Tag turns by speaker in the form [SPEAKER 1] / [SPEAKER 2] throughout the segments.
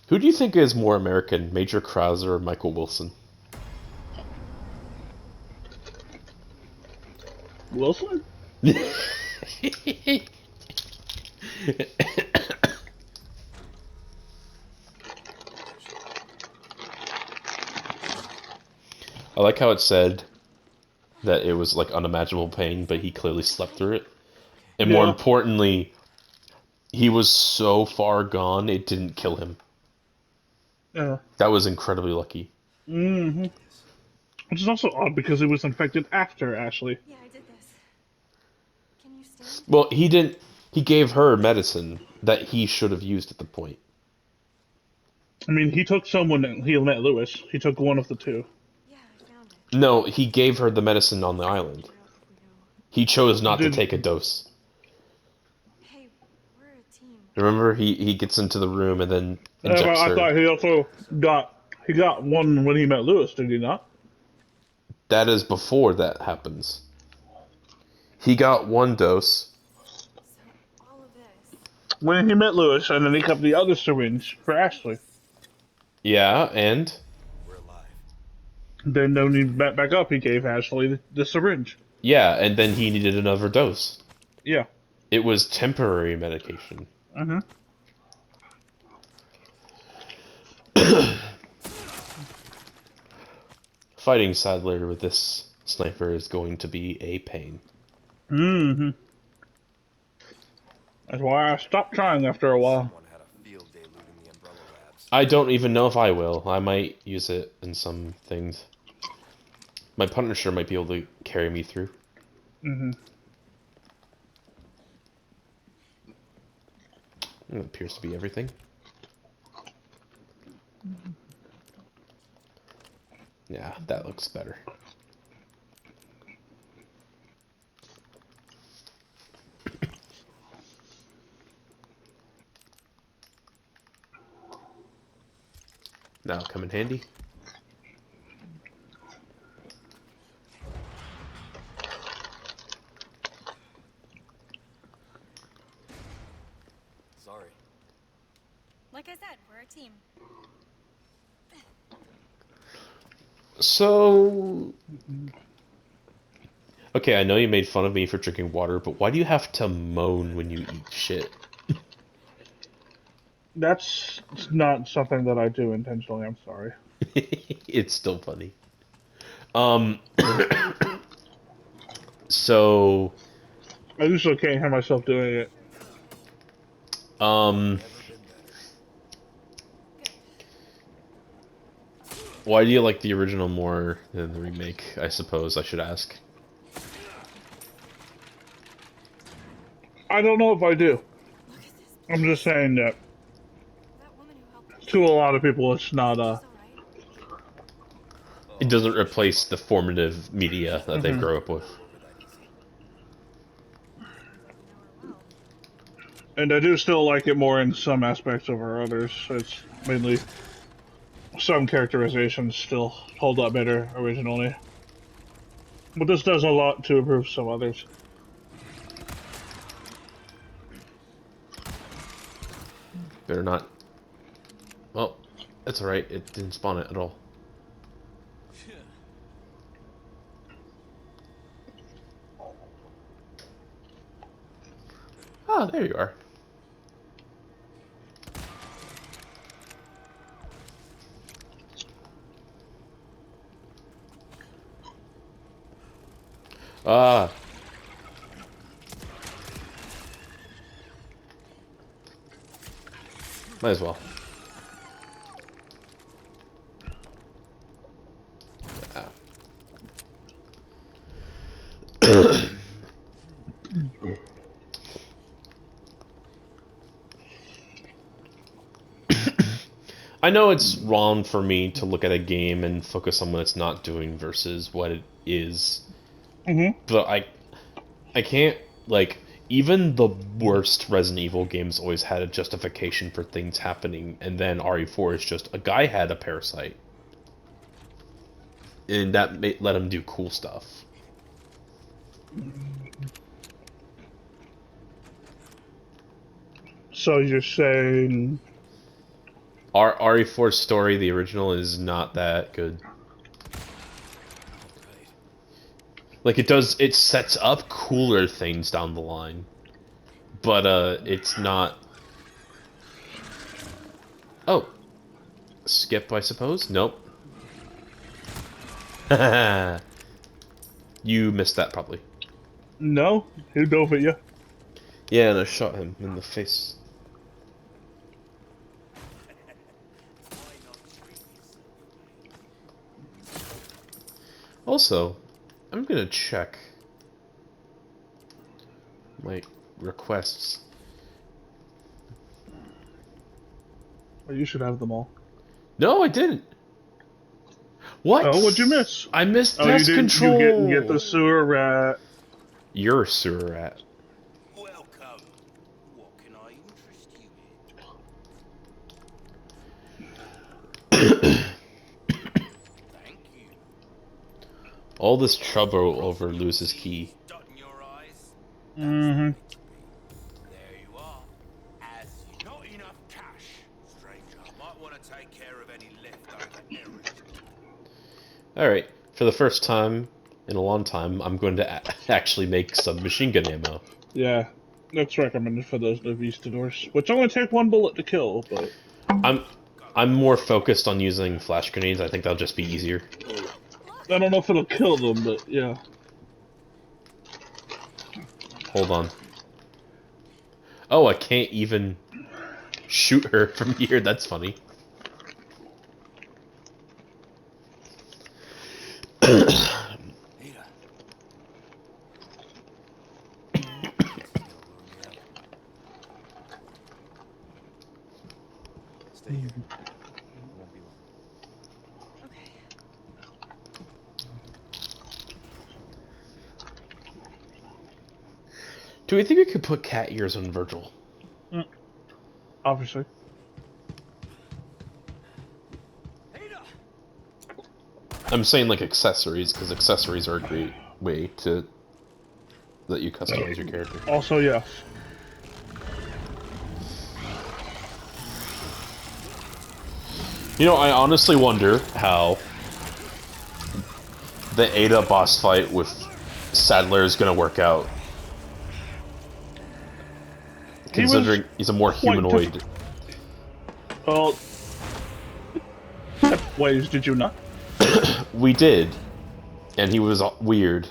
[SPEAKER 1] Who do you think is more American, Major Krauser or Michael Wilson?
[SPEAKER 2] Wilson?
[SPEAKER 1] I like how it said that it was like unimaginable pain, but he clearly slept through it. And more
[SPEAKER 2] Yeah.
[SPEAKER 1] importantly, he was so far gone it didn't kill him.
[SPEAKER 2] Yeah.
[SPEAKER 1] That was incredibly lucky.
[SPEAKER 2] Mm-hmm. Which is also odd because he was infected after Ashley.
[SPEAKER 3] Yeah, I did this. Can you stay?
[SPEAKER 1] Well, he didn't. He gave her medicine that he should have used at the point.
[SPEAKER 2] I mean, he took someone that he met Lewis. He took one of the two.
[SPEAKER 3] Yeah, I found it.
[SPEAKER 1] No, he gave her the medicine on the
[SPEAKER 3] Just have to
[SPEAKER 1] island.
[SPEAKER 3] figure out if we go.
[SPEAKER 1] He chose not to
[SPEAKER 2] Did
[SPEAKER 1] take a dose.
[SPEAKER 3] Hey, we're a team.
[SPEAKER 1] Remember, he gets into the room and then
[SPEAKER 2] but
[SPEAKER 1] injects
[SPEAKER 2] I
[SPEAKER 1] her.
[SPEAKER 2] thought he also got one when he met Lewis, did he not?
[SPEAKER 1] That is before that happens. He got one dose.
[SPEAKER 3] So all of this.
[SPEAKER 2] When he met Lewis, and then he kept the other syringe for Ashley.
[SPEAKER 1] Yeah, and
[SPEAKER 4] We're alive.
[SPEAKER 2] Then when he met back up, he gave Ashley the syringe.
[SPEAKER 1] yeah, and then he needed another dose.
[SPEAKER 2] Yeah.
[SPEAKER 1] It was temporary medication.
[SPEAKER 2] Uh-huh.
[SPEAKER 1] Fighting Sadler with this sniper is going to be a pain.
[SPEAKER 2] Mm-hmm. That's why I stopped trying after a while.
[SPEAKER 4] Someone had a field day looting the Umbrella Labs.
[SPEAKER 1] I don't even know if I will. I might use it in some things. My Punisher might be able to carry me through.
[SPEAKER 2] Mm-hmm.
[SPEAKER 1] It appears to be everything. Yeah, that looks better. Now come in handy.
[SPEAKER 4] Sorry.
[SPEAKER 3] Like I said, we're a team.
[SPEAKER 1] So... Okay, I know you made fun of me for drinking water, but why do you have to moan when you eat shit?
[SPEAKER 2] That's not something that I do intentionally. I'm sorry.
[SPEAKER 1] It's still funny. Um... So...
[SPEAKER 2] I usually can't hear myself doing it.
[SPEAKER 1] Um...
[SPEAKER 4] Never been better.
[SPEAKER 1] Why do you like the original more than the remake, I suppose I should ask.
[SPEAKER 2] I don't know if I do.
[SPEAKER 3] Look at this.
[SPEAKER 2] I'm just saying that
[SPEAKER 3] That woman who helped us.
[SPEAKER 2] to a lot of people, it's not
[SPEAKER 3] She's alright.
[SPEAKER 1] It doesn't replace the formative media that they
[SPEAKER 2] Mhm.
[SPEAKER 1] grow up with.
[SPEAKER 4] Over that easy.
[SPEAKER 3] You know her well.
[SPEAKER 2] And I do still like it more in some aspects over others. It's mainly some characterizations still hold up better originally. But this does a lot to improve some others.
[SPEAKER 1] Better not. Well, that's alright, it didn't spawn it at all. Ah, there you are. Ah. Might as well. Ah. I know it's wrong for me to look at a game and focus on what it's not doing versus what it is,
[SPEAKER 2] Mm-hmm.
[SPEAKER 1] but I can't, like, even the worst Resident Evil games always had a justification for things happening, and then RE4 is just a guy had a parasite, and that let him do cool stuff.
[SPEAKER 2] So you're saying
[SPEAKER 1] RE4's story, the original, is not that good.
[SPEAKER 4] Right.
[SPEAKER 1] Like it sets up cooler things down the line, but it's not. Oh, skip, I suppose. Nope. You missed that probably.
[SPEAKER 2] No, he dove at you.
[SPEAKER 1] Yeah, and I shot him in the face.
[SPEAKER 4] Why not treat yourself, mate?
[SPEAKER 1] Also, I'm gonna check my requests.
[SPEAKER 2] Well, you should have them all.
[SPEAKER 1] No, I didn't. What?
[SPEAKER 2] Oh, what'd you miss?
[SPEAKER 1] I missed
[SPEAKER 2] Oh, you
[SPEAKER 1] pest
[SPEAKER 2] didn't. You didn't get the
[SPEAKER 1] control.
[SPEAKER 2] sewer rat.
[SPEAKER 1] You're a sewer rat.
[SPEAKER 4] Welcome. What can I interest you in? Thank you.
[SPEAKER 1] All this trouble over Lewis's key.
[SPEAKER 4] Dotting your eyes.
[SPEAKER 2] Mm-hmm.
[SPEAKER 4] There you are. As you not enough cash, stranger. Might want to take care of any leftover errands.
[SPEAKER 1] Alright, for the first time in a long time, I'm going to actually make some machine gun ammo.
[SPEAKER 2] Yeah, that's recommended for those Novistadors. Which only take one bullet to kill, but
[SPEAKER 1] I'm more focused on using flash grenades. I think that'll just be easier.
[SPEAKER 2] I don't know if it'll kill them. But yeah.
[SPEAKER 1] Hold on. Oh, I can't even shoot her from here. That's funny.
[SPEAKER 4] Ada. Stay here. Won't be long.
[SPEAKER 3] Okay.
[SPEAKER 1] Do we think we could put cat ears on Virgil?
[SPEAKER 2] Obviously.
[SPEAKER 4] Ada.
[SPEAKER 1] I'm saying like accessories, because accessories are a great way to let you customize your character.
[SPEAKER 2] Also, yes.
[SPEAKER 1] You know, I honestly wonder how the Ada boss fight with Sadler is going to work out. Considering he's a more humanoid.
[SPEAKER 2] Well, ways did you not?
[SPEAKER 1] We did. And he was weird.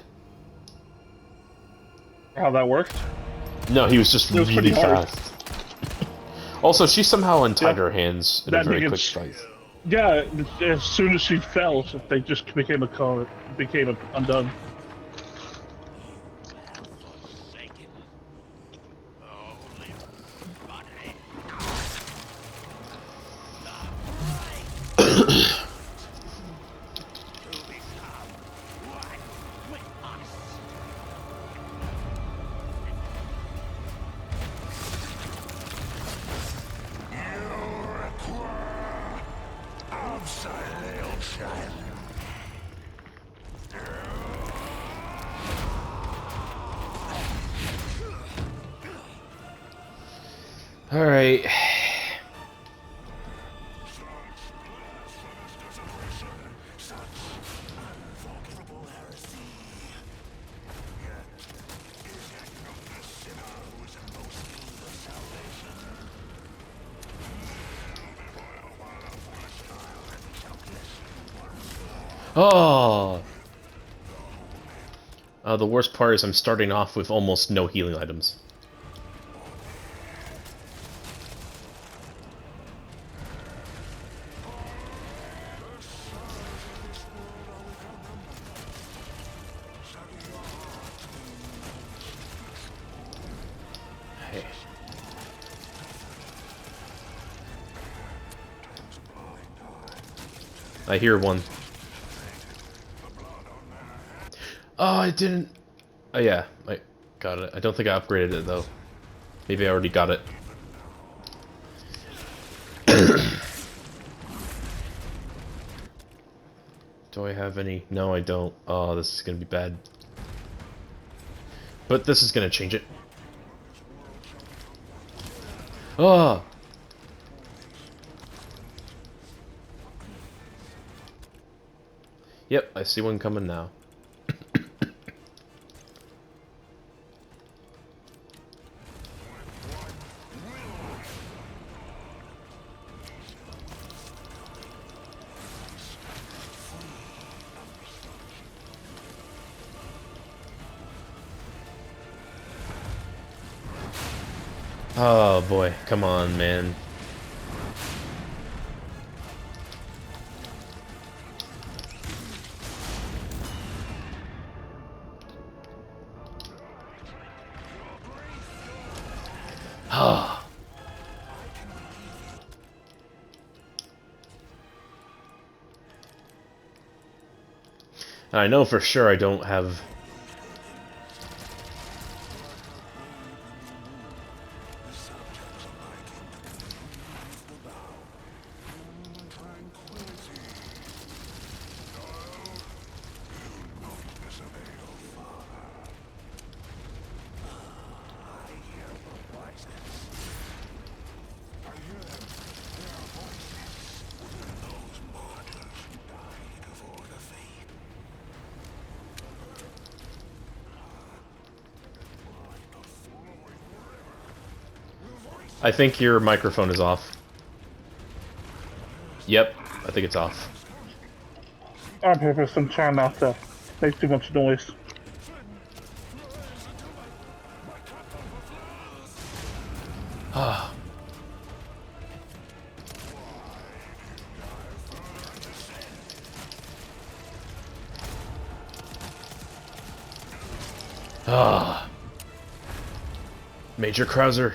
[SPEAKER 2] How that worked?
[SPEAKER 1] No, he was just
[SPEAKER 2] It was
[SPEAKER 1] really
[SPEAKER 2] pretty hard.
[SPEAKER 1] fast. Also, she somehow untied
[SPEAKER 2] Yeah.
[SPEAKER 1] her hands in a
[SPEAKER 2] That
[SPEAKER 1] very
[SPEAKER 2] nigga-
[SPEAKER 1] quick fight.
[SPEAKER 2] Yeah, as soon as she fell, they just became undone.
[SPEAKER 1] Alright. Oh! The worst part is I'm starting off with almost no healing items. Hey. I hear one. Oh, I didn't... Oh, yeah. I got it. I don't think I upgraded it, though. Maybe I already got it. Do I have any? No, I don't. Oh, this is gonna be bad. But this is gonna change it. Oh! Yep, I see one coming now. Oh boy, come on, man. Ah. I know for sure I don't have... I think your microphone is off. Yep, I think it's off.
[SPEAKER 2] On purpose, I'm trying not to make too much noise.
[SPEAKER 1] Ah. Ah. Major Krauser.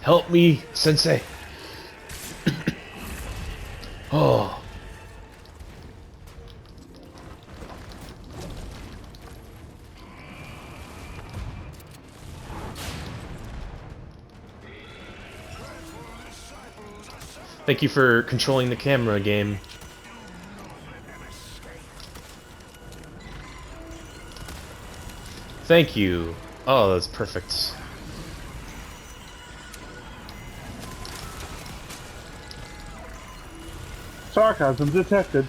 [SPEAKER 1] Help me, Sensei. Oh. Thank you for controlling the camera, game. Thank you. Oh, that's perfect.
[SPEAKER 2] Sarcasm detected.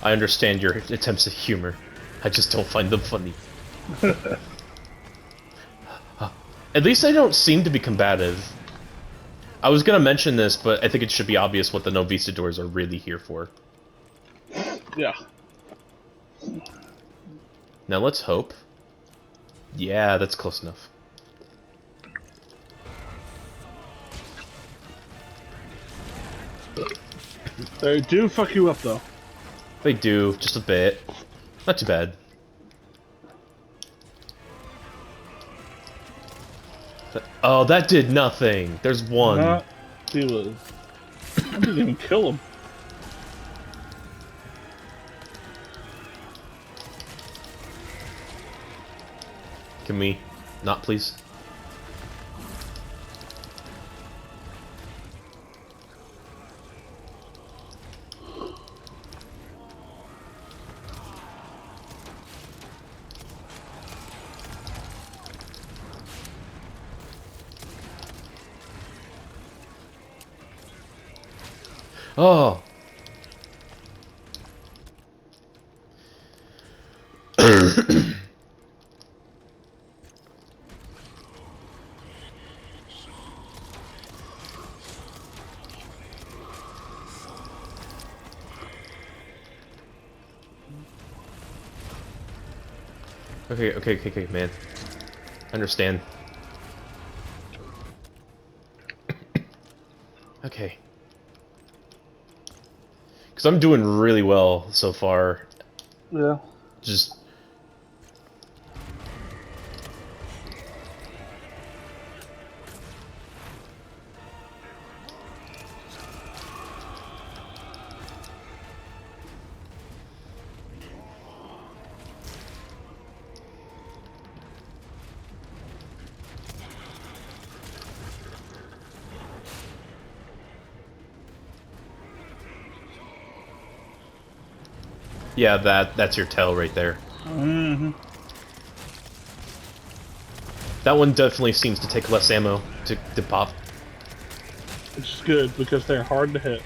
[SPEAKER 1] I understand your attempts at humor. I just don't find them funny. At least I don't seem to be combative. I was gonna mention this, but I think it should be obvious what the Novistadors are really here for.
[SPEAKER 2] Yeah.
[SPEAKER 1] Now let's hope. Yeah, that's close enough.
[SPEAKER 2] They do fuck you up, though.
[SPEAKER 1] They do, just a bit. Not too bad. Oh, that did nothing. There's one.
[SPEAKER 2] He was. I didn't even kill him.
[SPEAKER 1] Can we not, please? Oh. Okay, man. I understand. Okay. Because I'm doing really well so far.
[SPEAKER 2] Yeah.
[SPEAKER 1] Just... Yeah, that's your tail right there.
[SPEAKER 2] Mm-hmm.
[SPEAKER 1] That one definitely seems to take less ammo to pop.
[SPEAKER 2] Which is good, because they're hard to hit.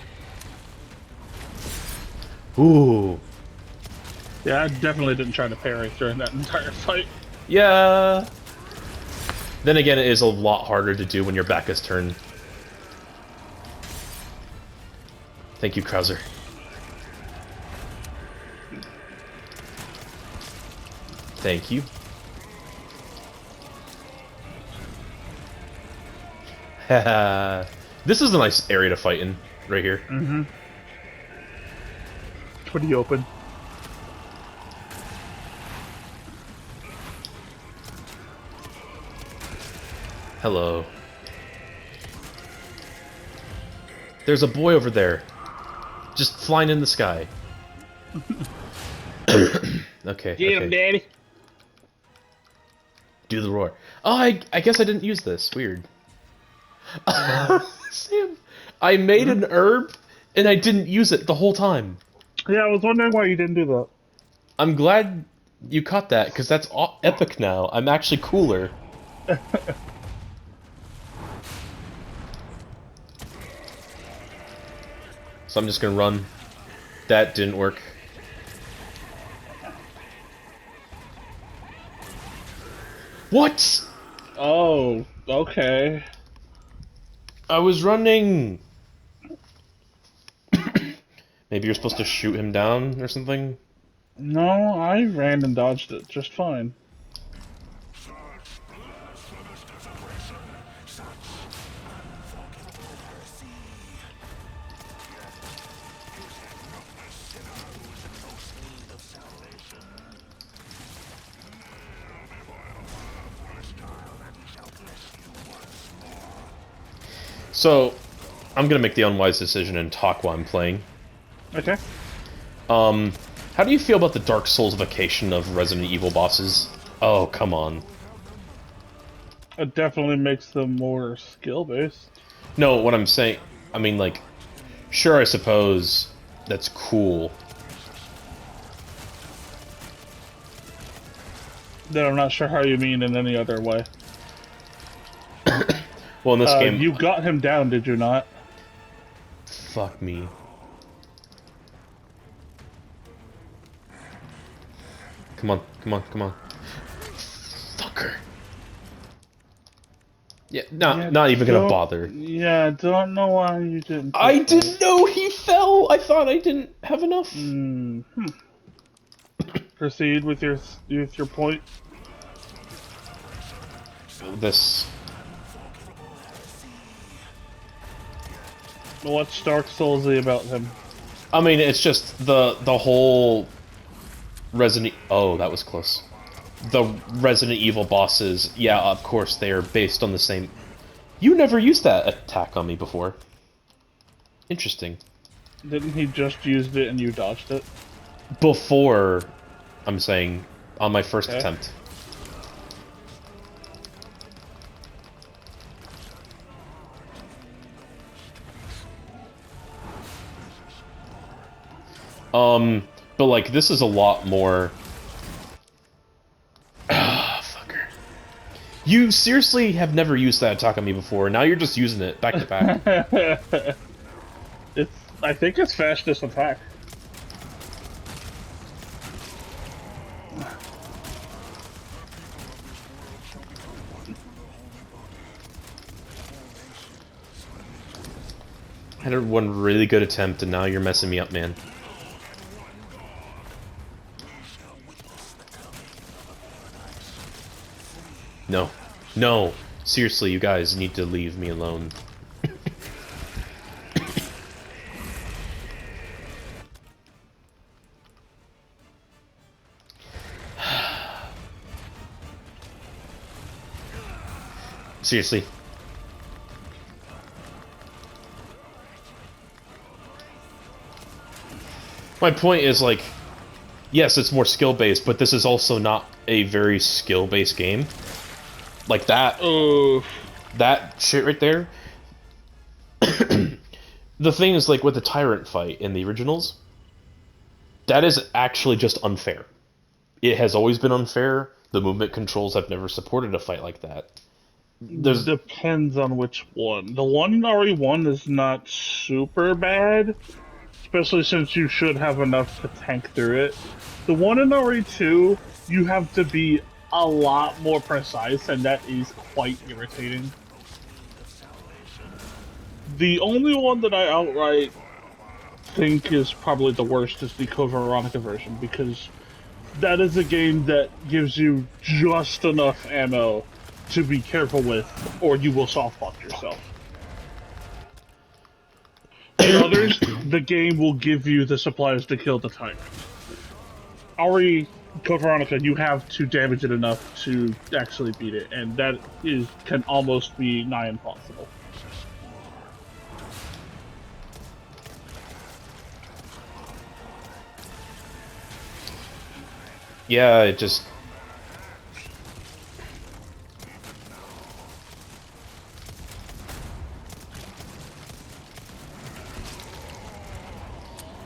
[SPEAKER 1] Ooh.
[SPEAKER 2] Yeah, I definitely didn't try to parry during that entire fight.
[SPEAKER 1] Yeah. Then again, it is a lot harder to do when your back is turned. Thank you, Krauser. Thank you. This is a nice area to fight in, right here.
[SPEAKER 2] Mm-hmm. Pretty open.
[SPEAKER 1] Hello. There's a boy over there. Just flying in the sky. Okay,
[SPEAKER 2] Get him,
[SPEAKER 1] okay.
[SPEAKER 2] Daddy.
[SPEAKER 1] Do the roar. Oh, I guess I didn't use this. Weird. Sam, I made an herb, and I didn't use it the whole time.
[SPEAKER 2] Yeah, I was wondering why you didn't do that.
[SPEAKER 1] I'm glad you caught that, because that's epic now. I'm actually cooler. So I'm just gonna run. That didn't work. What?
[SPEAKER 2] Oh, okay.
[SPEAKER 1] I was running! Maybe you're supposed to shoot him down or something?
[SPEAKER 2] No, I ran and dodged it just fine.
[SPEAKER 1] So, I'm gonna make the unwise decision and talk while I'm playing.
[SPEAKER 2] Okay.
[SPEAKER 1] How do you feel about the Dark Souls-ification of Resident Evil bosses? Oh, come on.
[SPEAKER 2] It definitely makes them more skill-based.
[SPEAKER 1] No, what I'm saying... I mean, like... Sure, I suppose that's cool.
[SPEAKER 2] That I'm not sure how you mean in any other way.
[SPEAKER 1] Well, in this game...
[SPEAKER 2] You got him down, did you not?
[SPEAKER 1] Fuck me. Come on, come on, come on. Fucker. Yeah, not even gonna bother.
[SPEAKER 2] Yeah, don't know why you didn't.
[SPEAKER 1] I didn't know he fell! I thought I didn't have enough.
[SPEAKER 2] Proceed with your point.
[SPEAKER 1] This...
[SPEAKER 2] What's Dark Soulsy about him?
[SPEAKER 1] I mean, it's just the whole Resident... Oh, that was close. The Resident Evil bosses, yeah, of course, they are based on the same... You never used that attack on me before. Interesting.
[SPEAKER 2] Didn't he just use it and you dodged it?
[SPEAKER 1] Before, I'm saying, on my first attempt. But like, this is a lot more... Ah, fucker. You seriously have never used that attack on me before, now you're just using it back to back.
[SPEAKER 2] I think it's fastest attack.
[SPEAKER 1] I had one really good attempt, and now you're messing me up, man. No. No. Seriously, you guys need to leave me alone. Seriously. My point is, like, yes, it's more skill-based, but this is also not a very skill-based game. Like that.
[SPEAKER 2] Oh.
[SPEAKER 1] That shit right there. The thing is, like, with the Tyrant fight in the originals, that is actually just unfair. It has always been unfair. The movement controls have never supported a fight like that.
[SPEAKER 2] Depends on which one. The one in RE1 is not super bad, especially since you should have enough to tank through it. The one in RE2, you have to be a lot more precise, and that is quite irritating. The only one that I outright think is probably the worst is the Code Veronica version, because that is a game that gives you just enough ammo to be careful with, or you will soft fuck yourself. In others, the game will give you the supplies to kill the tyrant. Already, Code Veronica, you have to damage it enough to actually beat it, and that can almost be nigh impossible.
[SPEAKER 1] Yeah, it just...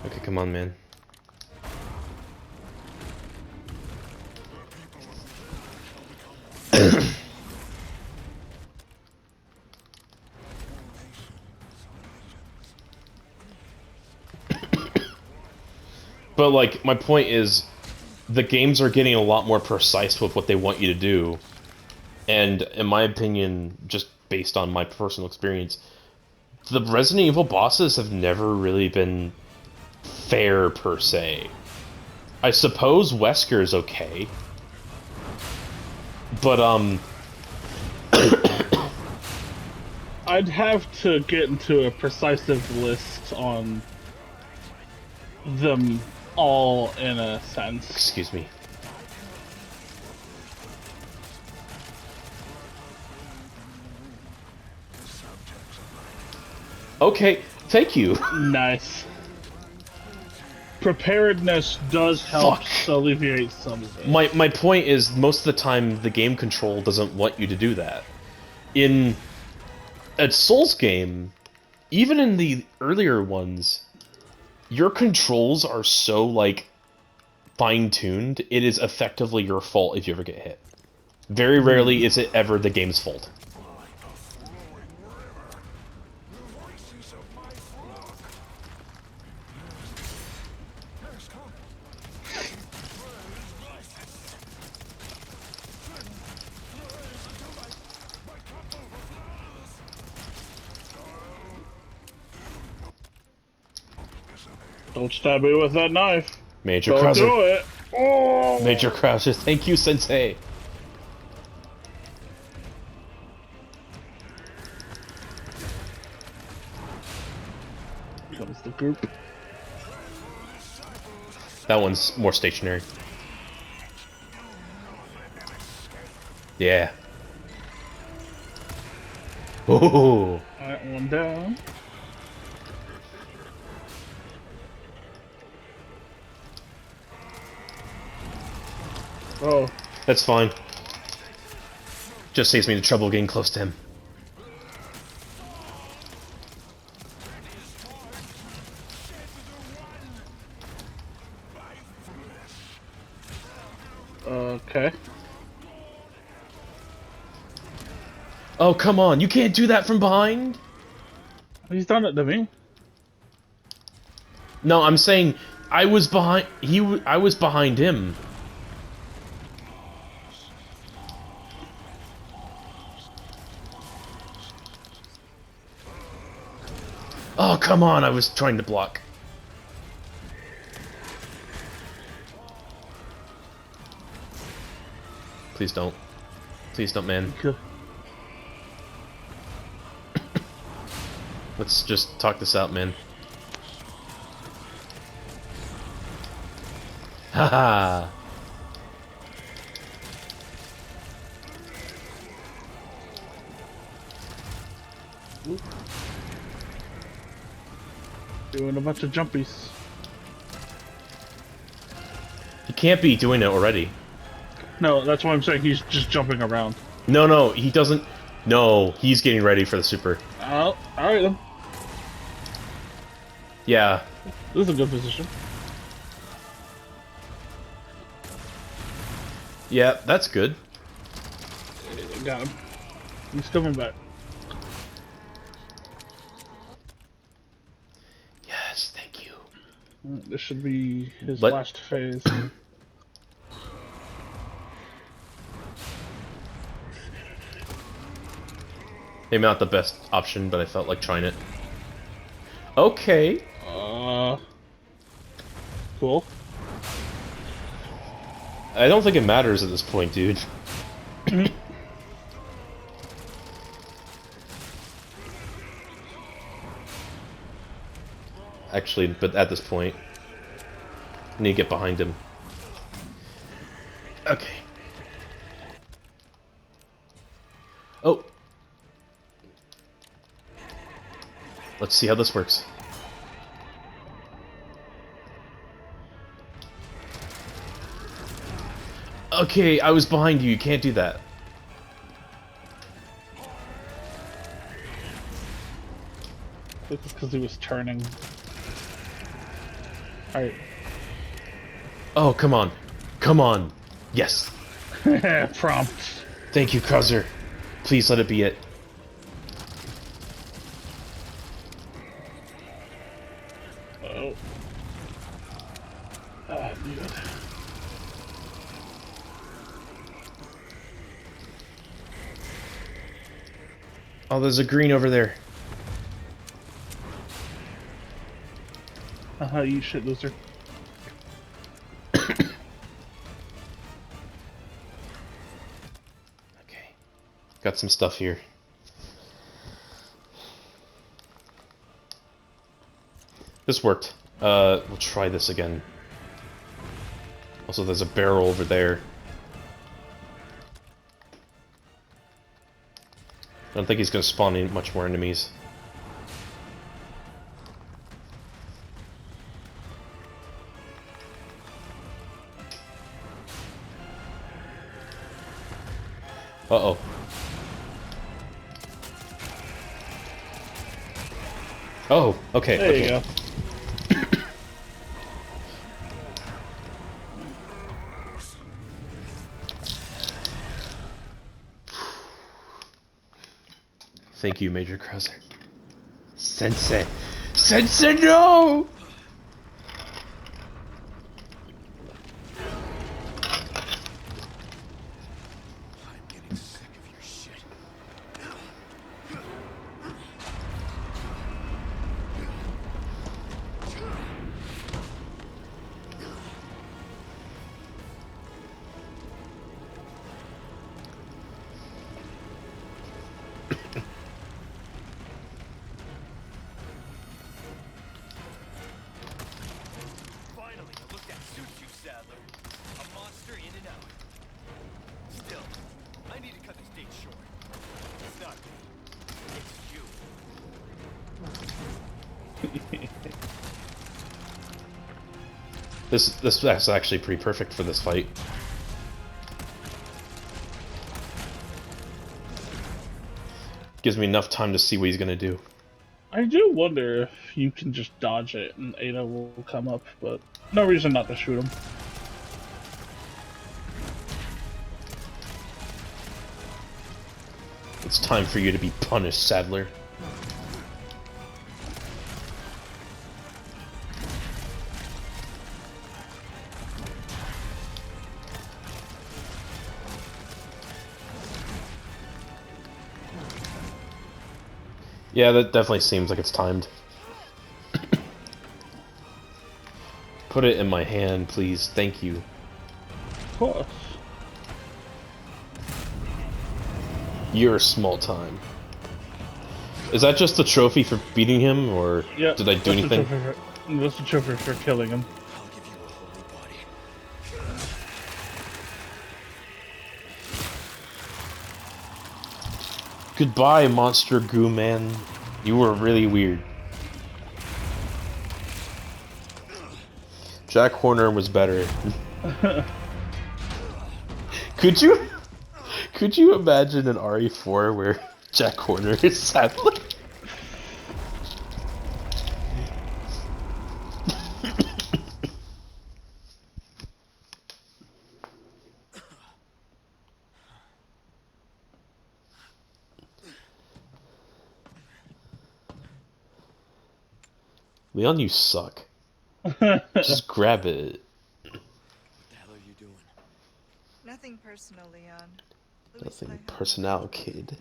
[SPEAKER 1] Okay, come on, man. But, like, my point is, the games are getting a lot more precise with what they want you to do. And, in my opinion, just based on my personal experience, the Resident Evil bosses have never really been fair, per se. I suppose Wesker's okay. But,
[SPEAKER 2] I'd have to get into a precisive list on them all in a sense.
[SPEAKER 1] excuse me. Okay, thank you.
[SPEAKER 2] Nice. Preparedness does help
[SPEAKER 1] Fuck.
[SPEAKER 2] alleviate some of it.
[SPEAKER 1] My point is, most of the time, the game control doesn't want you to do that. In a Souls game, even in the earlier ones, your controls are so, like, fine-tuned, it is effectively your fault if you ever get hit. Very rarely is it ever the game's fault.
[SPEAKER 2] Don't stab me with that knife.
[SPEAKER 1] Major
[SPEAKER 2] Don't
[SPEAKER 1] Krauser.
[SPEAKER 2] do it. Oh!
[SPEAKER 1] Major Krauser, thank you, Sensei.
[SPEAKER 2] Comes the group.
[SPEAKER 1] That one's more stationary. Yeah. Oh.
[SPEAKER 2] That one down. Oh,
[SPEAKER 1] That's fine. Just saves me the trouble getting close to him.
[SPEAKER 2] okay.
[SPEAKER 1] Oh, come on. You can't do that from behind?
[SPEAKER 2] He's done it to me.
[SPEAKER 1] No, I'm saying I was behind... I was behind him. Oh, come on. I was trying to block. Please don't. Please don't, man.
[SPEAKER 2] Good.
[SPEAKER 1] Let's just talk this out, man. Haha.
[SPEAKER 2] Doing a bunch of jumpies.
[SPEAKER 1] He can't be doing it already.
[SPEAKER 2] No, that's why I'm saying he's just jumping around.
[SPEAKER 1] No, he doesn't. No, he's getting ready for the super.
[SPEAKER 2] Oh, alright then.
[SPEAKER 1] Yeah.
[SPEAKER 2] This is a good position.
[SPEAKER 1] Yeah, that's good.
[SPEAKER 2] Got him. He's coming back.
[SPEAKER 1] Yes, thank you.
[SPEAKER 2] This should be his
[SPEAKER 1] Let-
[SPEAKER 2] last phase.
[SPEAKER 1] Maybe not the best option, but I felt like trying it. Okay.
[SPEAKER 2] Cool.
[SPEAKER 1] I don't think it matters at this point, dude. Actually, but at this point, I need to get behind him. Okay. Oh. Let's see how this works. Okay, I was behind you. You can't do that.
[SPEAKER 2] It's because he was turning. Alright.
[SPEAKER 1] Oh, come on. Come on. Yes.
[SPEAKER 2] Prompt.
[SPEAKER 1] Thank you, Krauser. Please let it be it.
[SPEAKER 2] Oh. Ah, good.
[SPEAKER 1] Oh, there's a green over there.
[SPEAKER 2] Haha, you shit loser.
[SPEAKER 1] Okay. Got some stuff here. This worked. We'll try this again. Also, there's a barrel over there. I don't think he's going to spawn in much more enemies. Uh-oh. Oh, okay.
[SPEAKER 2] There
[SPEAKER 1] okay.
[SPEAKER 2] you go.
[SPEAKER 1] Thank you, Major Krauser. Sensei! Sensei, no!
[SPEAKER 4] I'm getting sick of your shit. Finally, a look that suits you, Sadler. A monster in and out. Still, I need to cut this date short. It's not me. It's you.
[SPEAKER 1] That's actually pretty perfect for this fight. Gives me enough time to see what he's gonna do.
[SPEAKER 2] I do wonder if you can just dodge it and Ada will come up, but no reason not to shoot him.
[SPEAKER 1] It's time for you to be punished, Sadler. Yeah, that definitely seems like it's timed. Put it in my hand, please. Thank you.
[SPEAKER 2] Of course.
[SPEAKER 1] You're small time. Is that just the trophy for beating him, or
[SPEAKER 2] Yeah.
[SPEAKER 1] did I do anything?
[SPEAKER 2] That's the trophy for killing him.
[SPEAKER 4] I'll give you a holy body.
[SPEAKER 1] Goodbye, monster goo man. You were really weird. Jack Horner was better. Could you imagine an RE4 where Jack Horner is Sadler? Leon, you suck. Just grab it.
[SPEAKER 4] What the hell are you doing?
[SPEAKER 5] Nothing personal, Leon. Luis and I
[SPEAKER 1] Nothing
[SPEAKER 5] have
[SPEAKER 1] personnel,
[SPEAKER 5] arrangements.
[SPEAKER 1] kid.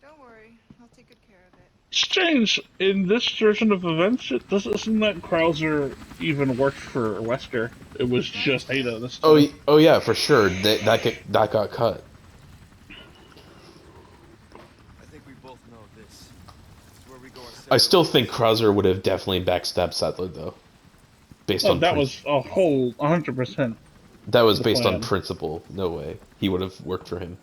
[SPEAKER 5] Don't worry, I'll take good care of it.
[SPEAKER 2] Strange. In this version of events, it doesn't seem that Krauser even worked for Wesker. It was just Ada this
[SPEAKER 1] Oh,
[SPEAKER 2] time.
[SPEAKER 1] oh yeah, for sure. That got cut.
[SPEAKER 4] I think we both know this. It's where we go our
[SPEAKER 1] I
[SPEAKER 4] separate
[SPEAKER 1] still
[SPEAKER 4] ways.
[SPEAKER 1] think Krauser would have definitely backstabbed Sadler though, based
[SPEAKER 2] Oh,
[SPEAKER 1] on
[SPEAKER 2] that was a whole 100%
[SPEAKER 1] that was
[SPEAKER 2] the
[SPEAKER 1] based on
[SPEAKER 2] plan.
[SPEAKER 1] principle. No way he would have worked for him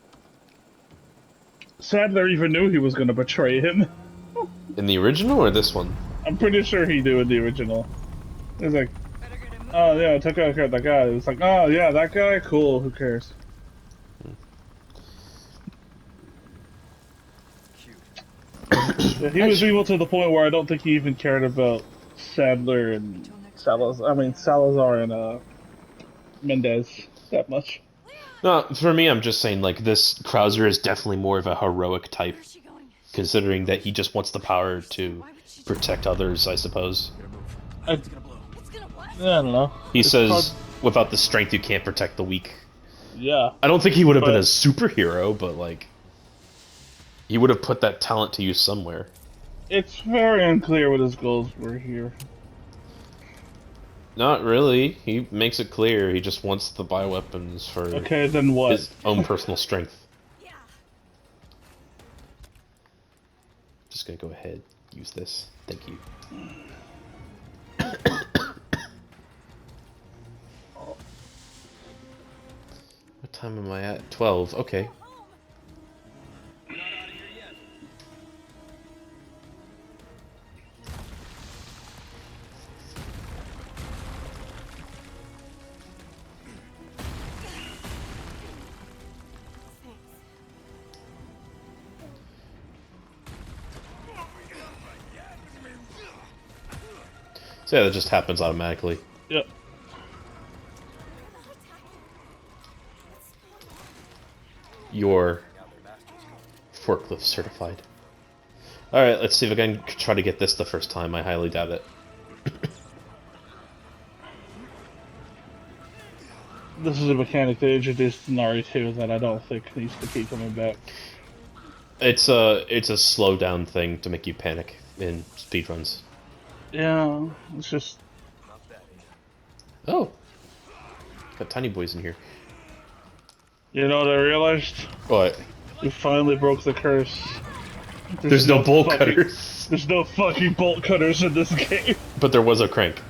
[SPEAKER 2] Sadler even knew he was going to betray him.
[SPEAKER 1] in the original or this one.
[SPEAKER 2] I'm pretty sure he knew in the original. He was like,
[SPEAKER 5] Better get a move
[SPEAKER 2] oh
[SPEAKER 5] on.
[SPEAKER 2] yeah, I took out that guy. It was like, oh yeah, that guy? Cool, who cares?
[SPEAKER 4] Cute.
[SPEAKER 2] Yeah, he was evil to the point where I don't think he even cared about Sadler and Salazar and Mendez that much.
[SPEAKER 1] No, for me, I'm just saying like this Krauser is definitely more of a heroic type,
[SPEAKER 3] Where's she going?
[SPEAKER 1] considering that he just wants the power to protect others. I suppose
[SPEAKER 4] Gotta move.
[SPEAKER 2] I,
[SPEAKER 4] It's gonna blow.
[SPEAKER 3] It's gonna what?
[SPEAKER 2] I don't know.
[SPEAKER 1] he
[SPEAKER 2] It's
[SPEAKER 1] says,
[SPEAKER 2] hard-
[SPEAKER 1] "Without the strength, you can't protect the weak."
[SPEAKER 2] yeah,
[SPEAKER 1] I don't think he would have been a
[SPEAKER 2] but
[SPEAKER 1] superhero, but like he would have put that talent to use somewhere.
[SPEAKER 2] it's very unclear what his goals were here.
[SPEAKER 1] Not really. He makes it clear he just wants the bioweapons for
[SPEAKER 2] Okay, then what?
[SPEAKER 1] his own personal strength.
[SPEAKER 3] Yeah.
[SPEAKER 1] Just gonna go ahead, use this. Thank you. What time am I at? 12. Okay.
[SPEAKER 3] Home.
[SPEAKER 4] We're not out of here yet.
[SPEAKER 3] Thanks.
[SPEAKER 1] So yeah, that just happens automatically.
[SPEAKER 2] Yep.
[SPEAKER 1] You're forklift certified. Alright, let's see if I can try to get this the first time. I highly doubt it.
[SPEAKER 2] This is a mechanic they introduced in RE2 that I don't think needs to keep coming back.
[SPEAKER 1] It's a slow down thing to make you panic in speedruns.
[SPEAKER 2] Yeah, it's just
[SPEAKER 4] Not that.
[SPEAKER 1] Oh. Got tiny boys in here.
[SPEAKER 2] you know what I realized?
[SPEAKER 1] What?
[SPEAKER 2] We finally broke the curse.
[SPEAKER 1] There's no bolt
[SPEAKER 2] fucking-
[SPEAKER 1] cutters.
[SPEAKER 2] There's no fucking bolt cutters in this game.
[SPEAKER 1] But there was a crank.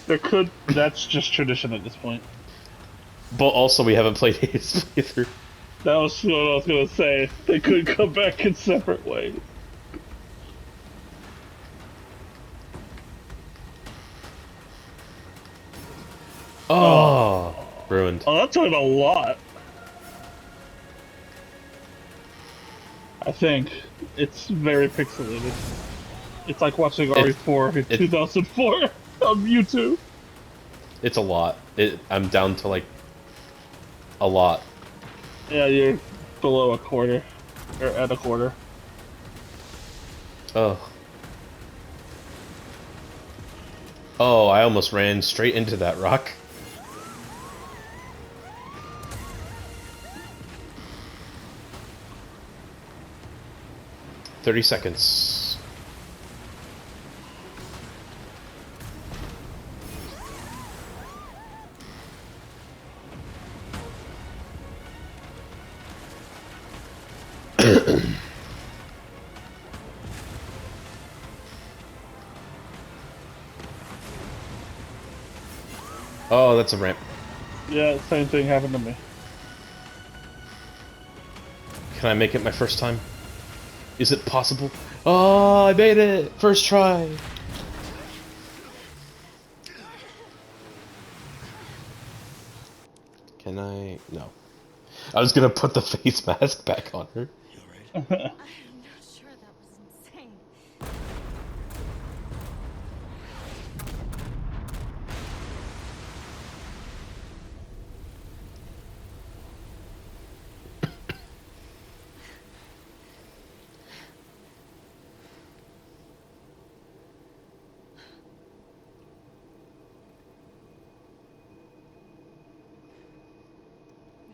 [SPEAKER 2] There could. That's just tradition at this point.
[SPEAKER 1] But also we haven't played his playthrough.
[SPEAKER 2] That was what I was gonna say. They could come back in separate ways.
[SPEAKER 1] Oh, ruined.
[SPEAKER 2] Oh, that took a lot. I think it's very pixelated. It's like watching RE4 in 2004 on YouTube.
[SPEAKER 1] It's a lot. I'm down to like a lot.
[SPEAKER 2] Yeah, you're below a quarter, or at a quarter.
[SPEAKER 1] Oh. Oh, I almost ran straight into that rock. "30 seconds. Oh, that's a ramp.
[SPEAKER 2] Yeah, same thing happened to me.
[SPEAKER 1] Can I make it my first time? Is it possible? Oh, I made it! First try! Can I? No. I was gonna put the face mask back on her.
[SPEAKER 3] I'm not sure that was insane.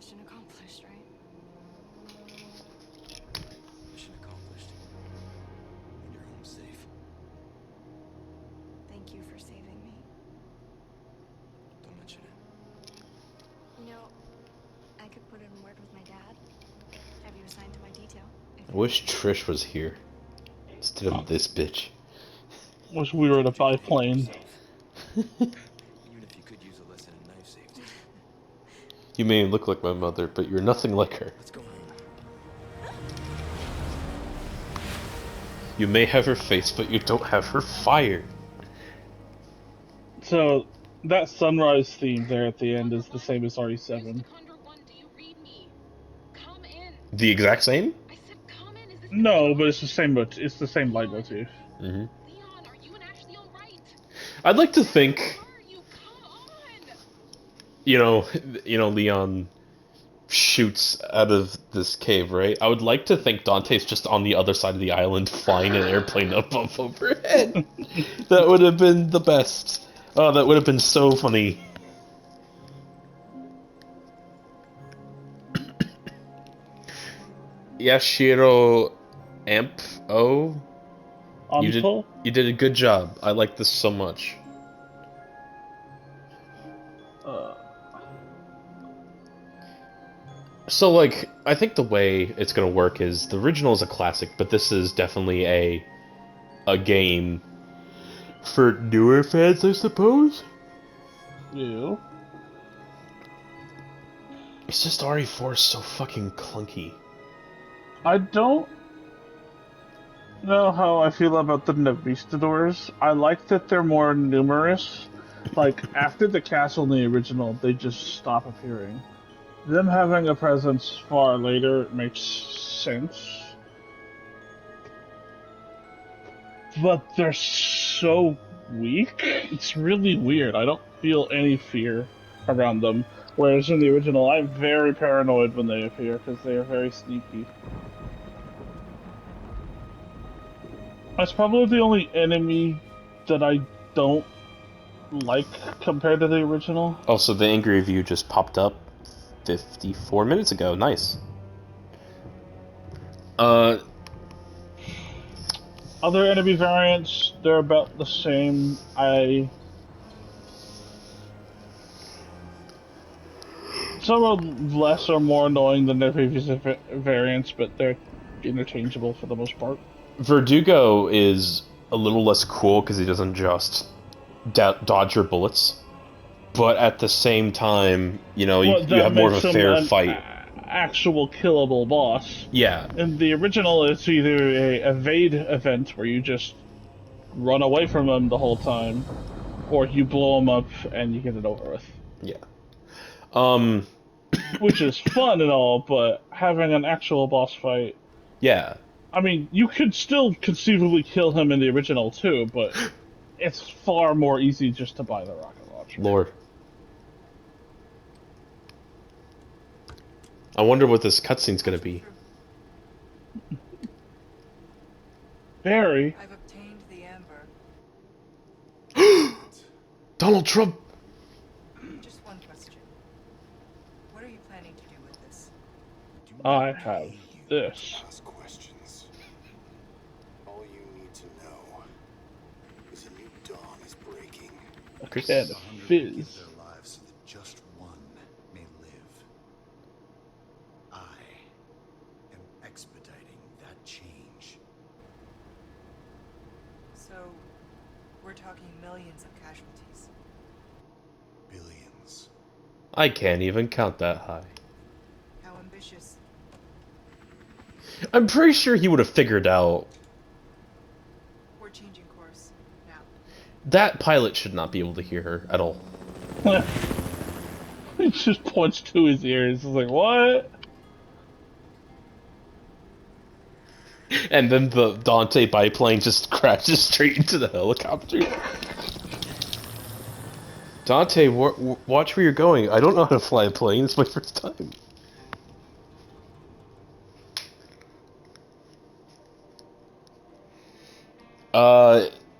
[SPEAKER 3] Mission accomplished, right?
[SPEAKER 4] Mission accomplished. And you're home safe.
[SPEAKER 3] Thank you for saving me.
[SPEAKER 4] Don't mention it.
[SPEAKER 3] You know, I could put in a word with my dad. Have you assigned to my detail?
[SPEAKER 1] I wish Trish was here instead of this bitch.
[SPEAKER 2] Wish we were in a biplane.
[SPEAKER 4] Even if you could use a lesson in knife safety.
[SPEAKER 1] You may look like my mother, but you're nothing like her.
[SPEAKER 4] Let's go home.
[SPEAKER 1] You may have her face, but you don't have her fire.
[SPEAKER 2] So, that sunrise theme there at the end is the same as RE7.
[SPEAKER 6] Condor 1, do you read me? Come in.
[SPEAKER 1] The exact same?
[SPEAKER 6] I said come in. Is this
[SPEAKER 2] No, but it's the same. It's the same light motif.
[SPEAKER 1] Mm-hmm.
[SPEAKER 6] Leon, are you and Ashley all right?
[SPEAKER 1] I'd like to think,
[SPEAKER 6] Where are you? Come on.
[SPEAKER 1] Leon shoots out of this cave, right? I would like to think Dante's just on the other side of the island flying an airplane above overhead. That would have been the best. Oh, that would have been so funny. Yashiro Amp O,
[SPEAKER 2] Ampo?
[SPEAKER 1] you did a good job. I like this so much. So, like, I think the way it's gonna work is the original is a classic, but this is definitely a game for newer fans, I suppose.
[SPEAKER 2] You.
[SPEAKER 1] It's just RE4 is so fucking clunky.
[SPEAKER 2] I don't know how I feel about the Navistadors. I like that they're more numerous. Like, after the castle in the original, they just stop appearing. Them having a presence far later makes sense. But they're so weak. It's really weird. I don't feel any fear around them. Whereas in the original, I'm very paranoid when they appear because they are very sneaky. That's probably the only enemy that I don't like compared to the original.
[SPEAKER 1] Also, the angry review just popped up 54 minutes ago. Nice.
[SPEAKER 2] Other enemy variants, they're about the same. Some are less or more annoying than their previous variants, but they're interchangeable for the most part.
[SPEAKER 1] Verdugo is a little less cool because he doesn't just dodge your bullets. But at the same time, you have more of a fair fight.
[SPEAKER 2] Actual killable boss.
[SPEAKER 1] Yeah.
[SPEAKER 2] In the original, it's either a evade event where you just run away from them the whole time, or you blow them up and you get it over with.
[SPEAKER 1] Yeah.
[SPEAKER 2] Which is fun and all, but having an actual boss fight.
[SPEAKER 1] Yeah.
[SPEAKER 2] I mean, you could still conceivably kill him in the original too, but it's far more easy just to buy the rocket launcher.
[SPEAKER 1] Lord. I wonder what this cutscene's gonna be.
[SPEAKER 2] Barry.
[SPEAKER 5] I've obtained the amber.
[SPEAKER 1] Donald Trump!
[SPEAKER 5] Just one question. What are you planning to do with this?
[SPEAKER 2] I have this.
[SPEAKER 7] Ask questions. All you need to know is a new dawn is breaking.
[SPEAKER 2] And
[SPEAKER 7] 100 will
[SPEAKER 2] fizz.
[SPEAKER 7] give their lives so that just one may live. I am expediting that change.
[SPEAKER 5] So, we're talking millions of casualties.
[SPEAKER 7] Billions.
[SPEAKER 1] I can't even count that high.
[SPEAKER 5] How ambitious.
[SPEAKER 1] I'm pretty sure he would have figured out
[SPEAKER 5] We're changing course. Now.
[SPEAKER 1] that pilot should not be able to hear her at all.
[SPEAKER 2] He just points to his ears. He's like, what?
[SPEAKER 1] And then the Dante biplane just crashes straight into the helicopter. Dante, watch where you're going. I don't know how to fly a plane. It's my first time.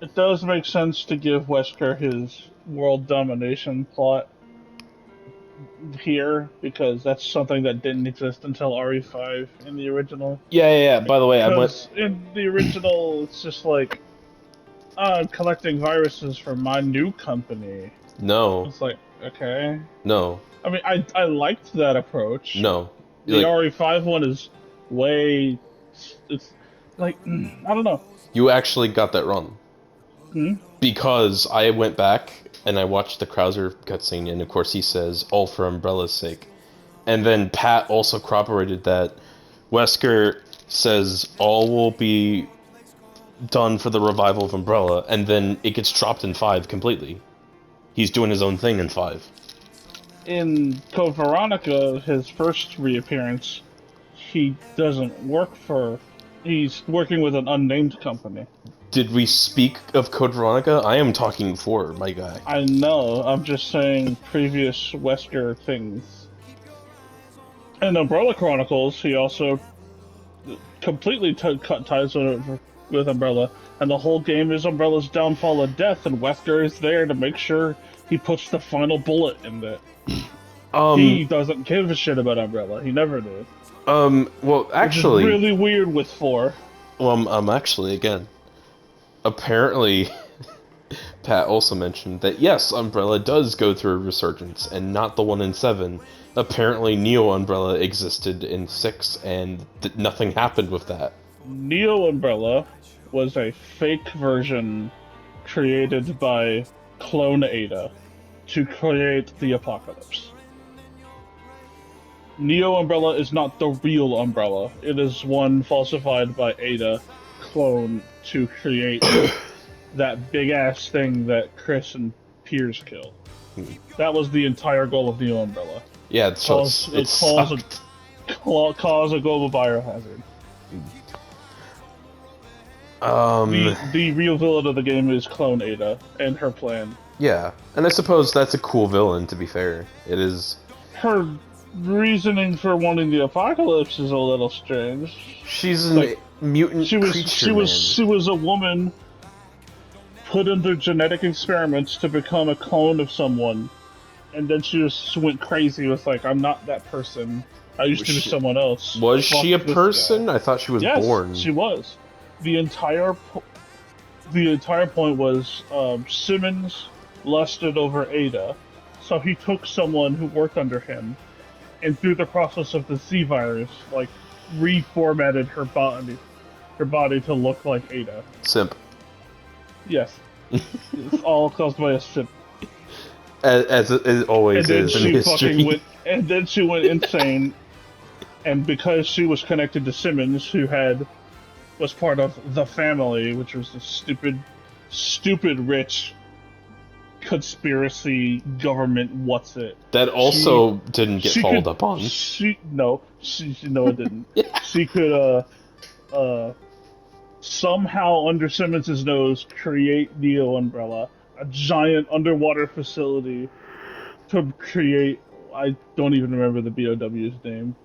[SPEAKER 2] It does make sense to give Wesker his world domination plot. here because that's something that didn't exist until RE5 in the original.
[SPEAKER 1] Yeah. By the way, I went.
[SPEAKER 2] Because in the original, it's just like, I'm collecting viruses for my new company.
[SPEAKER 1] No,
[SPEAKER 2] It's like, okay.
[SPEAKER 1] no,
[SPEAKER 2] I mean, I liked that approach.
[SPEAKER 1] no.
[SPEAKER 2] The
[SPEAKER 1] Like,
[SPEAKER 2] RE5 one is way. It's like, I don't know.
[SPEAKER 1] you actually got that wrong.
[SPEAKER 2] Hmm?
[SPEAKER 1] Because I went back and I watched the Krauser cutscene, and of course he says, all for Umbrella's sake. And then Pat also corroborated that Wesker says all will be done for the revival of Umbrella, and then it gets dropped in 5 completely. He's doing his own thing in 5.
[SPEAKER 2] In Code Veronica, his first reappearance, he doesn't work for. He's working with an unnamed company.
[SPEAKER 1] Did we speak of Code Veronica? I am talking for my guy.
[SPEAKER 2] I know, I'm just saying previous Wesker things. In Umbrella Chronicles, he also completely cut ties with Umbrella, and the whole game is Umbrella's downfall and death, and Wesker is there to make sure he puts the final bullet in it. He doesn't give a shit about Umbrella. He never did.
[SPEAKER 1] Well, actually,
[SPEAKER 2] which is really weird with 4.
[SPEAKER 1] well, actually, again, apparently, Pat also mentioned that yes, Umbrella does go through a resurgence, and not the one in 7. Apparently, Neo Umbrella existed in 6, and nothing happened with that.
[SPEAKER 2] Neo Umbrella was a fake version created by Clone Ada to create the apocalypse. Neo Umbrella is not the real Umbrella. It is one falsified by Ada clone to create that big ass thing that Chris and Piers kill. That was the entire goal of Neo Umbrella.
[SPEAKER 1] Yeah, so
[SPEAKER 2] Cause a global biohazard. The real villain of the game is Clone Ada and her plan.
[SPEAKER 1] Yeah, and I suppose that's a cool villain, to be fair. It is...
[SPEAKER 2] Her reasoning for wanting the apocalypse is a little strange.
[SPEAKER 1] She's a mutant creature,
[SPEAKER 2] she was a woman put under genetic experiments to become a clone of someone, and then she just went crazy with like, I'm not that person. I used to be someone else.
[SPEAKER 1] Was she a person? I thought she was born.
[SPEAKER 2] Yes, she was. The entire point was Simmons lusted over Ada, so he took someone who worked under him, and through the process of the Z virus, like reformatted her body to look like Ada.
[SPEAKER 1] Simp.
[SPEAKER 2] Yes, it's all caused by a simp.
[SPEAKER 1] As it always is in history.
[SPEAKER 2] And then she went insane, and because she was connected to Simmons, who was part of the family, which was the stupid rich conspiracy government. What's it?
[SPEAKER 1] That also didn't get followed up on.
[SPEAKER 2] No, it didn't.
[SPEAKER 1] Yeah.
[SPEAKER 2] She could somehow under Simmons' nose create Neo Umbrella, a giant underwater facility to create. I don't even remember the BOW's name.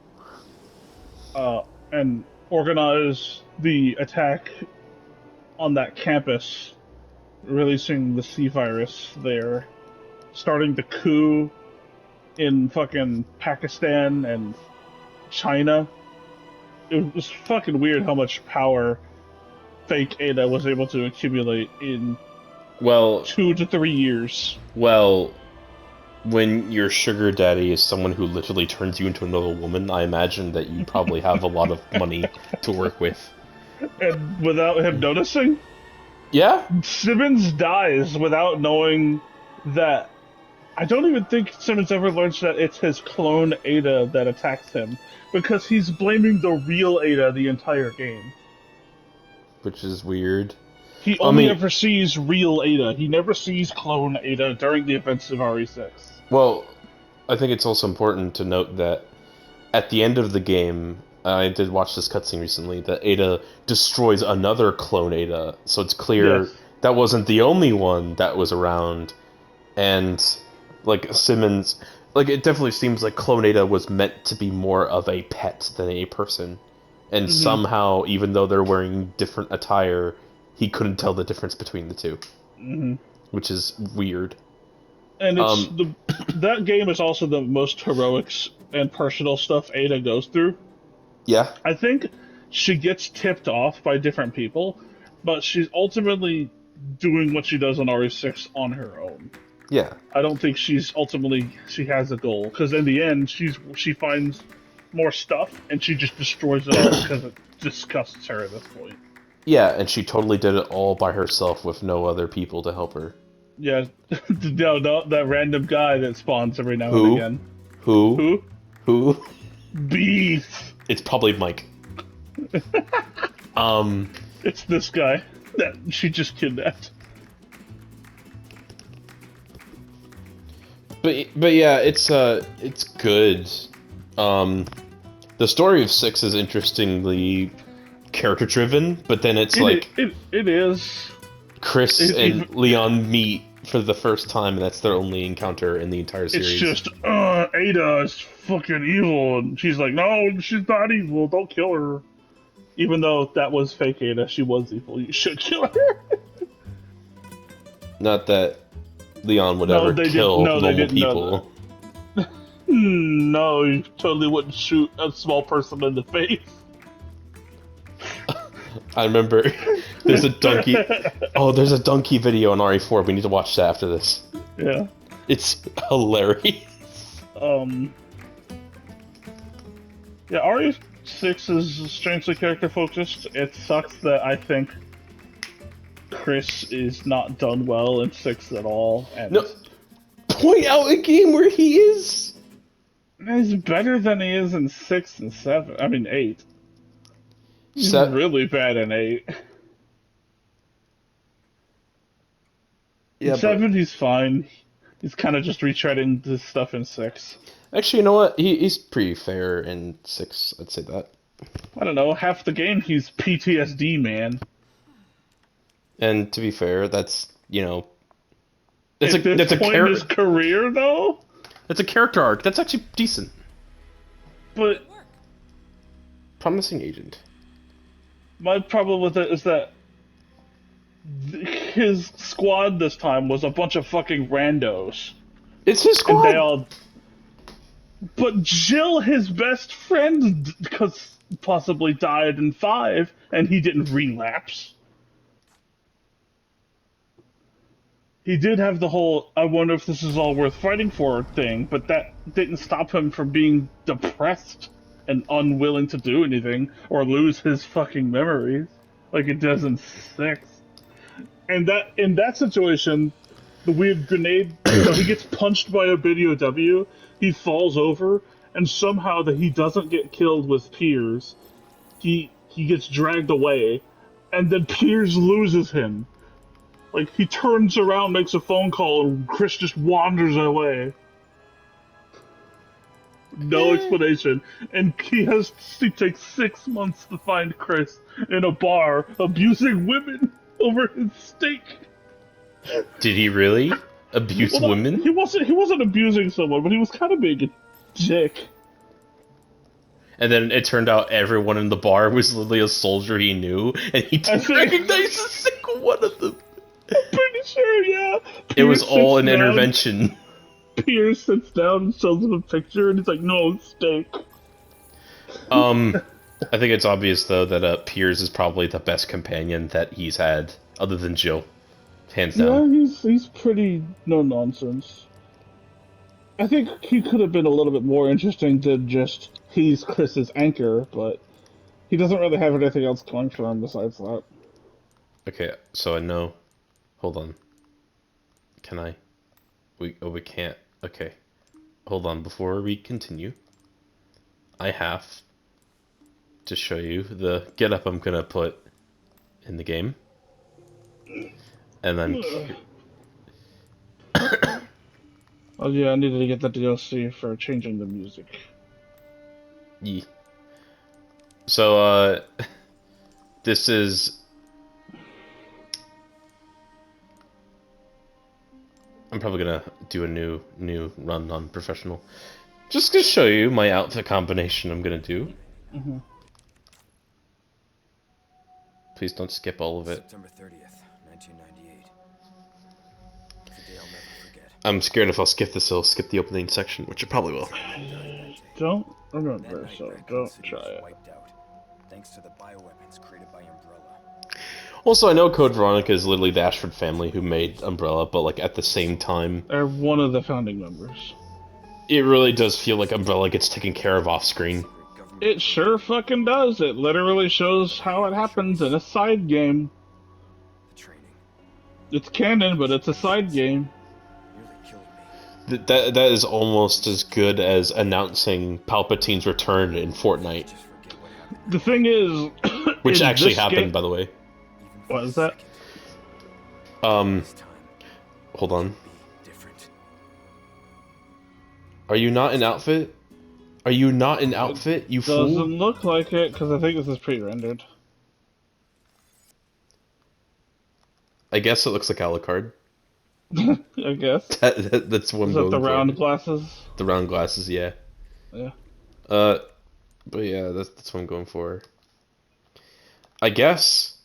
[SPEAKER 2] And organize the attack on that campus, releasing the C virus there, starting the coup in fucking Pakistan and China. It was fucking weird how much power fake Ada was able to accumulate in 2 to 3 years.
[SPEAKER 1] Well, when your sugar daddy is someone who literally turns you into another woman, I imagine that you probably have a lot of money to work with.
[SPEAKER 2] And without him noticing?
[SPEAKER 1] Yeah?
[SPEAKER 2] Simmons dies without knowing that. I don't even think Simmons ever learns that it's his clone Ada that attacks him, because he's blaming the real Ada the entire game.
[SPEAKER 1] Which is weird.
[SPEAKER 2] He only ever sees real Ada. He never sees clone Ada during the events of RE6.
[SPEAKER 1] Well, I think it's also important to note that at the end of the game, I did watch this cutscene recently, that Ada destroys another clone Ada, so it's clear that wasn't the only one that was around, and, like, Simmons... Like, it definitely seems like clone Ada was meant to be more of a pet than a person, and somehow, even though they're wearing different attire, he couldn't tell the difference between the two. Which is weird.
[SPEAKER 2] And it's
[SPEAKER 1] Um,
[SPEAKER 2] the that game is also the most heroics and personal stuff Ada goes through.
[SPEAKER 1] yeah,
[SPEAKER 2] I think she gets tipped off by different people, but she's ultimately doing what she does on RE6 on her own.
[SPEAKER 1] yeah.
[SPEAKER 2] I don't think she has a goal because in the end she finds more stuff and she just destroys it all because it disgusts her at this point.
[SPEAKER 1] Yeah, and she totally did it all by herself with no other people to help her.
[SPEAKER 2] Yeah, no, that random guy that spawns every now and
[SPEAKER 1] Who?
[SPEAKER 2] again.
[SPEAKER 1] Who?
[SPEAKER 2] Who?
[SPEAKER 1] Who?
[SPEAKER 2] Beef.
[SPEAKER 1] It's probably Mike. Um,
[SPEAKER 2] It's this guy that she just kidnapped.
[SPEAKER 1] but yeah, it's good. Um, the story of Six is interestingly character driven, but then it's like
[SPEAKER 2] It is.
[SPEAKER 1] Chris
[SPEAKER 2] It,
[SPEAKER 1] and
[SPEAKER 2] it,
[SPEAKER 1] Leon meet for the first time, and that's their only encounter in the entire
[SPEAKER 2] it's
[SPEAKER 1] series.
[SPEAKER 2] just, Ada is fucking evil, and she's like, no, she's not evil. Don't kill her. Even though that was fake Ada, she was evil. You should kill her.
[SPEAKER 1] Not that Leon would
[SPEAKER 2] No,
[SPEAKER 1] ever
[SPEAKER 2] they didn't.
[SPEAKER 1] kill
[SPEAKER 2] No, they
[SPEAKER 1] normal
[SPEAKER 2] didn't know that.
[SPEAKER 1] people.
[SPEAKER 2] No, you totally wouldn't shoot a small person in the face.
[SPEAKER 1] I remember there's a donkey. Oh, there's a donkey video on RE4. We need to watch that after this.
[SPEAKER 2] Yeah.
[SPEAKER 1] It's hilarious.
[SPEAKER 2] Um. Yeah, RE6 is strangely character focused. It sucks that I think Chris is not done well in 6 at all, and
[SPEAKER 1] No, point out a game where he is.
[SPEAKER 2] he's better than he is in 6 and 7. I mean 8. He's
[SPEAKER 1] Set.
[SPEAKER 2] really bad in 8.
[SPEAKER 1] Yeah,
[SPEAKER 2] In 7,
[SPEAKER 1] but
[SPEAKER 2] he's fine. He's kind of just retreading this stuff in 6.
[SPEAKER 1] actually, you know what? He's pretty fair in 6. I'd say that.
[SPEAKER 2] I don't know, half the game he's PTSD, man.
[SPEAKER 1] And to be fair, that's that's
[SPEAKER 2] At this
[SPEAKER 1] a
[SPEAKER 2] point in his career, though?
[SPEAKER 1] that's a character arc. That's actually decent.
[SPEAKER 2] But
[SPEAKER 1] Promising agent.
[SPEAKER 2] my problem with it is that his squad this time was a bunch of fucking randos.
[SPEAKER 1] It's his
[SPEAKER 2] And
[SPEAKER 1] squad.
[SPEAKER 2] they all. But Jill, his best friend, because possibly died in 5, and he didn't relapse. He did have the whole "I wonder if this is all worth fighting for" thing, but that didn't stop him from being depressed and unwilling to do anything or lose his fucking memories like it does in 6. And that in that situation, the weird grenade, he gets punched by a video W, he falls over, and somehow that he doesn't get killed with Piers. He gets dragged away, and then Piers loses him. Like, he turns around, makes a phone call, and Chris just wanders away. No explanation. And he takes 6 months to find Chris in a bar abusing women over his steak.
[SPEAKER 1] Did he really abuse
[SPEAKER 2] Well,
[SPEAKER 1] women?
[SPEAKER 2] he wasn't abusing someone, but he was kind of being a dick.
[SPEAKER 1] And then it turned out everyone in the bar was literally a soldier he knew, and he didn't
[SPEAKER 2] think-
[SPEAKER 1] recognize a single one of them.
[SPEAKER 2] Pretty sure, yeah.
[SPEAKER 1] It was
[SPEAKER 2] Pierce
[SPEAKER 1] all
[SPEAKER 2] sits
[SPEAKER 1] an
[SPEAKER 2] down-
[SPEAKER 1] intervention.
[SPEAKER 2] Pierce sits down and shows him a picture, and he's like, "No, steak."
[SPEAKER 1] I think it's obvious though that Piers is probably the best companion that he's had, other than Jill, hands
[SPEAKER 2] Yeah,
[SPEAKER 1] down.
[SPEAKER 2] he's pretty no nonsense. I think he could have been a little bit more interesting than just he's Chris's anchor, but he doesn't really have anything else going for him besides that.
[SPEAKER 1] Okay, so I know. Hold on. Can I? We can't. Okay. Hold on, before we continue, I have to show you the getup I'm gonna put in the game. And then
[SPEAKER 2] Oh yeah, I needed to get the DLC for changing the music.
[SPEAKER 1] yeah. So this is I'm probably gonna do a new run on professional. Just to show you my outfit combination I'm gonna do.
[SPEAKER 2] Mm-hmm.
[SPEAKER 1] Please don't skip all of it.
[SPEAKER 4] September 30th, 1998. It's a day I'll never forget.
[SPEAKER 1] I'm scared if I'll skip this, it'll skip the opening section, which it probably will.
[SPEAKER 2] Don't remember,
[SPEAKER 4] That night,
[SPEAKER 2] so
[SPEAKER 4] Raccoon
[SPEAKER 2] don't
[SPEAKER 4] City
[SPEAKER 2] try
[SPEAKER 4] was
[SPEAKER 2] it.
[SPEAKER 4] wiped out, thanks to the bioweapons created by Umbrella.
[SPEAKER 1] Also, I know Code Veronica is literally the Ashford family who made Umbrella, but like at the same time,
[SPEAKER 2] They're one of the founding members.
[SPEAKER 1] it really does feel like Umbrella gets taken care of off screen.
[SPEAKER 4] Secret government
[SPEAKER 2] It sure fucking does. It literally shows how it happens in a side game.
[SPEAKER 4] the training
[SPEAKER 2] It's canon, but it's a side game.
[SPEAKER 4] nearly killed me.
[SPEAKER 1] That is almost as good as announcing Palpatine's return in Fortnite,
[SPEAKER 4] Just forget what happened.
[SPEAKER 2] The thing is,
[SPEAKER 1] which
[SPEAKER 2] in
[SPEAKER 1] actually
[SPEAKER 2] this
[SPEAKER 1] happened,
[SPEAKER 2] game-
[SPEAKER 1] by the way.
[SPEAKER 4] Even for
[SPEAKER 2] What
[SPEAKER 4] a
[SPEAKER 2] is that?
[SPEAKER 4] second. This time,
[SPEAKER 1] Hold on.
[SPEAKER 4] be different.
[SPEAKER 1] Are you not in outfit? Are you not in outfit, you
[SPEAKER 2] Doesn't
[SPEAKER 1] fool?
[SPEAKER 2] look like it, because I think this is pre-rendered.
[SPEAKER 1] I guess it looks like Alucard.
[SPEAKER 2] I guess.
[SPEAKER 1] That's what I'm
[SPEAKER 2] Is that
[SPEAKER 1] going
[SPEAKER 2] the
[SPEAKER 1] for.
[SPEAKER 2] round glasses?
[SPEAKER 1] The round glasses, yeah.
[SPEAKER 2] Yeah.
[SPEAKER 1] But yeah, that's what I'm going for. I guess